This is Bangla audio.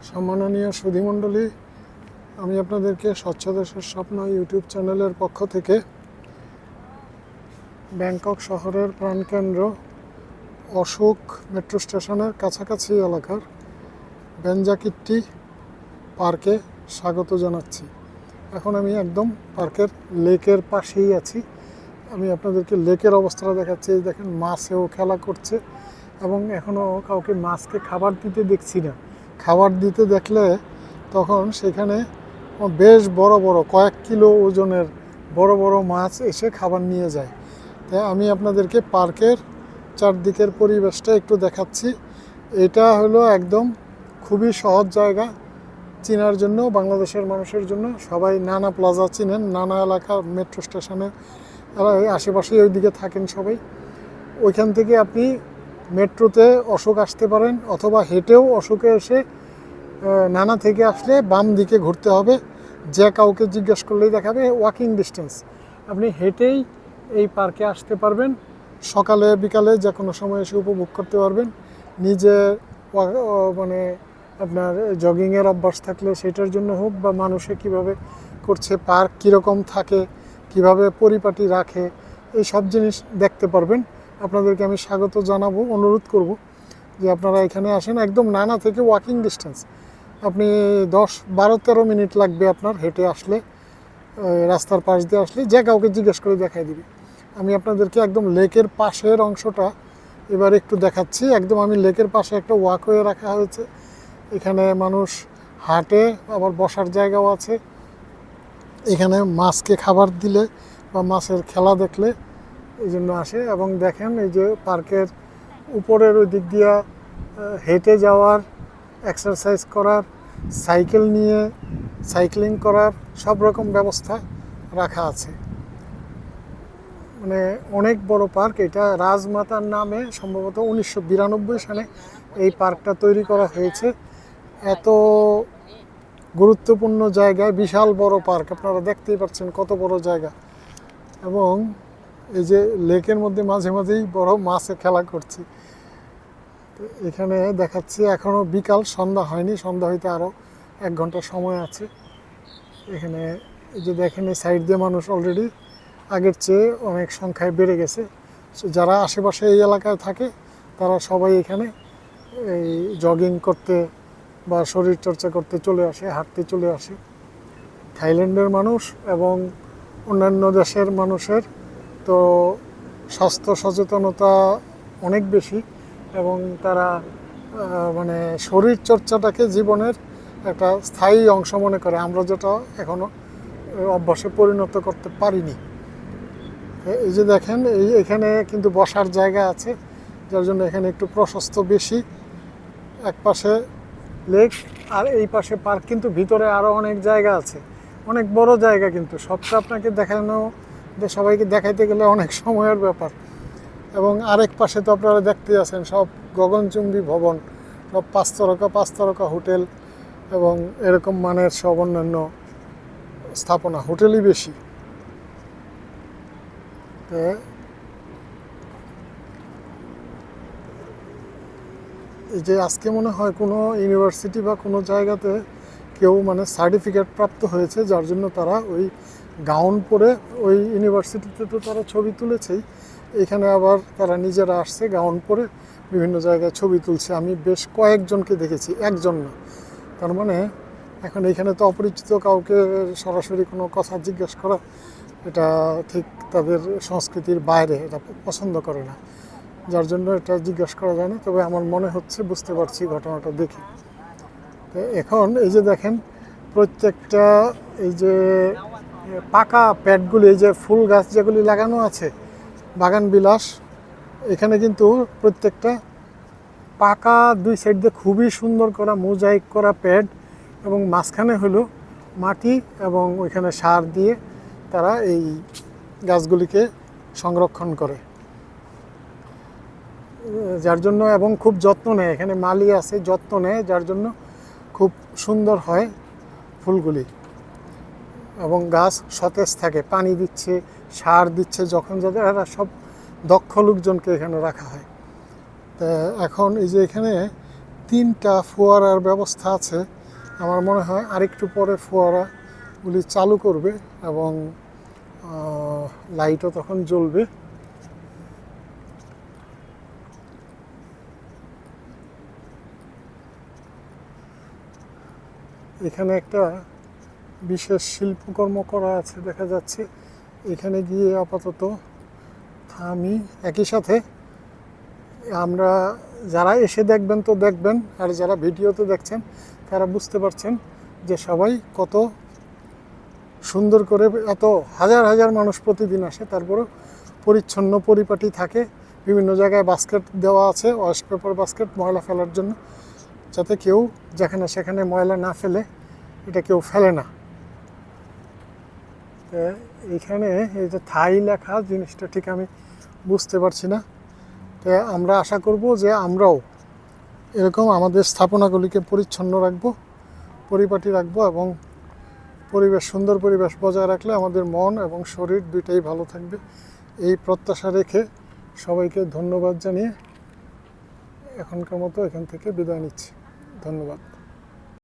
সম্মাননীয় সুধীমণ্ডলী, আমি আপনাদেরকে স্বচ্ছ দেশের স্বপ্ন ইউটিউব চ্যানেলের পক্ষ থেকে ব্যাংকক শহরের প্রাণকেন্দ্র অশোক মেট্রো স্টেশনের কাছাকাছি এলাকার বেঞ্জাকিট্টি পার্কে স্বাগত জানাচ্ছি। এখন আমি একদম পার্কের লেকের পাশেই আছি। আমি আপনাদেরকে লেকের অবস্থাটা দেখাচ্ছি। এই দেখেন, মাছেও খেলা করছে এবং এখনও কাউকে মাছকে খাবার দিতে দেখছি না। খাবার দিতে দেখলে তখন সেখানে বেশ বড় বড় কয়েক কিলো ওজনের বড় বড় মাছ এসে খাবার নিয়ে যায়। তাই আমি আপনাদেরকে পার্কের চারদিকের পরিবেশটা একটু দেখাচ্ছি। এটা হলো একদম খুবই সহজ জায়গা চেনার জন্য, বাংলাদেশের মানুষের জন্য। সবাই নানা প্লাজা চিনেন, নানা এলাকার মেট্রো স্টেশনে আশেপাশে ওইদিকে থাকেন সবাই। ওইখান থেকে আপনি মেট্রোতে অশোক আসতে পারেন, অথবা হেঁটেও অশোকে এসে নানা থেকে আসলে বাম দিকে ঘুরতে হবে। যে কাউকে জিজ্ঞেস করলেই দেখাবে ওয়াকিং ডিস্টেন্স। আপনি হেঁটেই এই পার্কে আসতে পারবেন। সকালে বিকালে যে কোনো সময় এসে উপভোগ করতে পারবেন। নিজে মানে আপনার জগিংয়ের অভ্যাস থাকলে সেটার জন্য হোক, বা মানুষে কিভাবে করছে, পার্ক কীরকম থাকে, কিভাবে পরিপাটি রাখে, এই সব জিনিস দেখতে পারবেন। আপনাদেরকে আমি স্বাগত জানাবো, অনুরোধ করব যে আপনারা এখানে আসেন। একদম নানা থেকে ওয়াকিং ডিস্টেন্স, আপনি 10-12-13 মিনিট লাগবে আপনার হেঁটে আসলে, রাস্তার পাশ দিয়ে আসলে যে কাউকে জিজ্ঞেস করে দেখাই দিবে। আমি আপনাদেরকে একদম লেকের পাশের অংশটা এবার একটু দেখাচ্ছি। একদম আমি লেকের পাশে একটা ওয়াকওয়ে রাখা হয়েছে। এখানে মানুষ হাঁটে, আবার বসার জায়গাও আছে। এখানে মাছকে খাবার দিলে বা মাছের খেলা দেখলে এই জন্য আসে। এবং দেখেন, এই যে পার্কের উপরের ওই দিক দিয়া হেঁটে যাওয়ার, এক্সারসাইজ করার, সাইকেল নিয়ে সাইক্লিং করার সব রকম ব্যবস্থা রাখা আছে। মানে অনেক বড় পার্ক। এটা রাজমাতার নামে সম্ভবত 1992 সালে এই পার্কটা তৈরি করা হয়েছে। এত গুরুত্বপূর্ণ জায়গায় বিশাল বড় পার্ক, আপনারা দেখতেই পাচ্ছেন কত বড় জায়গা। এবং এই যে লেকের মধ্যে মাঝে মাঝেই বড় মাছে খেলা করছি। এখানে দেখাচ্ছি এখনও বিকাল, সন্ধ্যা হয়নি, সন্ধ্যা হইতে আরও 1 ঘন্টা সময় আছে। এখানে এই যে দেখেন, এই সাইড দিয়ে মানুষ অলরেডি আগের চেয়ে অনেক সংখ্যায় বেড়ে গেছে। যারা আশেপাশে এই এলাকায় থাকে তারা সবাই এখানে এই জগিং করতে বা শরীর চর্চা করতে চলে আসে, হাঁটতে চলে আসে। থাইল্যান্ডের মানুষ এবং অন্যান্য দেশের মানুষের তো স্বাস্থ্য সচেতনতা অনেক বেশি, এবং তারা মানে শরীর চর্চাটাকে জীবনের একটা স্থায়ী অংশ মনে করে, আমরা যেটা এখনও অভ্যাসে পরিণত করতে পারিনি। এই যে দেখেন, এখানে কিন্তু বসার জায়গা আছে, যার জন্য এখানে একটু প্রশস্ত বেশি। এক পাশে লেক আর এই পাশে পার্ক, কিন্তু ভিতরে আরও অনেক জায়গা আছে, অনেক বড় জায়গা। কিন্তু সবটা আপনাকে দেখানো, সবাইকে দেখাইতে গেলে অনেক সময়ের ব্যাপার। এবং আরেক পাশে তো আপনারা দেখতে আছেন সব গগনচুম্বী ভবন, সব 5 তারকা হোটেল এবং এরকম মানের সব অন্যান্য স্থাপনা, হোটেলই বেশি। এই যে আজকে মনে হয় কোনো ইউনিভার্সিটি বা কোনো জায়গাতে কেউ মানে সার্টিফিকেট প্রাপ্ত হয়েছে, যার জন্য তারা ওই গাউন পরে, ওই ইউনিভার্সিটিতে তো তারা ছবি তুলেছেই, এখানে আবার তারা নিজেরা আসছে গাউন পরে বিভিন্ন জায়গায় ছবি তুলছে। আমি বেশ কয়েকজনকে দেখেছি, একজন না। তার মানে এখন এখানে তো অপরিচিত কাউকে সরাসরি কোনো কথা জিজ্ঞেস করা, এটা ঠিক তাদের সংস্কৃতির বাইরে, এটা পছন্দ করে না, যার জন্য এটা জিজ্ঞেস করা যায় না। তবে আমার মনে হচ্ছে, বুঝতে পারছি ঘটনাটা দেখি। তো এখন এই যে দেখেন, প্রত্যেকটা এই যে পাকা প্যাডগুলি, এই যে ফুল গাছ যেগুলি লাগানো আছে, বাগান বিলাস, এখানে কিন্তু প্রত্যেকটা পাকা, 2 সাইড দিয়ে খুবই সুন্দর করা মোজাইক করা প্যাড, এবং মাঝখানে হলো মাটি, এবং ওইখানে সার দিয়ে তারা এই গাছগুলিকে সংরক্ষণ করে, যার জন্য, এবং খুব যত্ন নেয়। এখানে মালি আছে, যত্ন নেয়, যার জন্য খুব সুন্দর হয় ফুলগুলি, এবং গাছ সতেজ থাকে, পানি দিচ্ছে, সার দিচ্ছে যখন, যাদের এরা সব দক্ষ লোকজনকে এখানে রাখা হয়। তা এখন এই যে এখানে 3টা ফোয়ারার ব্যবস্থা আছে। আমার মনে হয় আরেকটু পরে ফোয়ারাগুলি চালু করবে এবং লাইটও তখন জ্বলবে। এখানে একটা বিশেষ শিল্পকর্ম করা আছে দেখা যাচ্ছে। এখানে গিয়ে আপাতত থামি। একই সাথে আমরা যারা এসে দেখবেন তো দেখবেন, আর যারা ভিডিওতে দেখছেন তারা বুঝতে পারছেন যে সবাই কত সুন্দর করে, এত হাজার হাজার মানুষ প্রতিদিন আসে, তারপরেও পরিচ্ছন্ন পরিপাটি থাকে। বিভিন্ন জায়গায় বাস্কেট দেওয়া আছে, ওয়াশ পেপার বাস্কেট ময়লা ফেলার জন্য, যাতে কেউ যেখানে সেখানে ময়লা না ফেলে, এটা কেউ ফেলে না। এইখানে এই যে থাই লেখা জিনিসটা ঠিক আমি বুঝতে পারছি না। তো আমরা আশা করব যে আমরাও এরকম আমাদের স্থাপনাগুলিকে পরিচ্ছন্ন রাখবো, পরিপাটি রাখবো এবং সুন্দর পরিবেশ বজায় রাখলে আমাদের মন এবং শরীর দুইটাই ভালো থাকবে। এই প্রত্যাশা রেখে সবাইকে ধন্যবাদ জানিয়ে এখনকার মতো এখান থেকে বিদায় নিচ্ছি। ধন্যবাদ।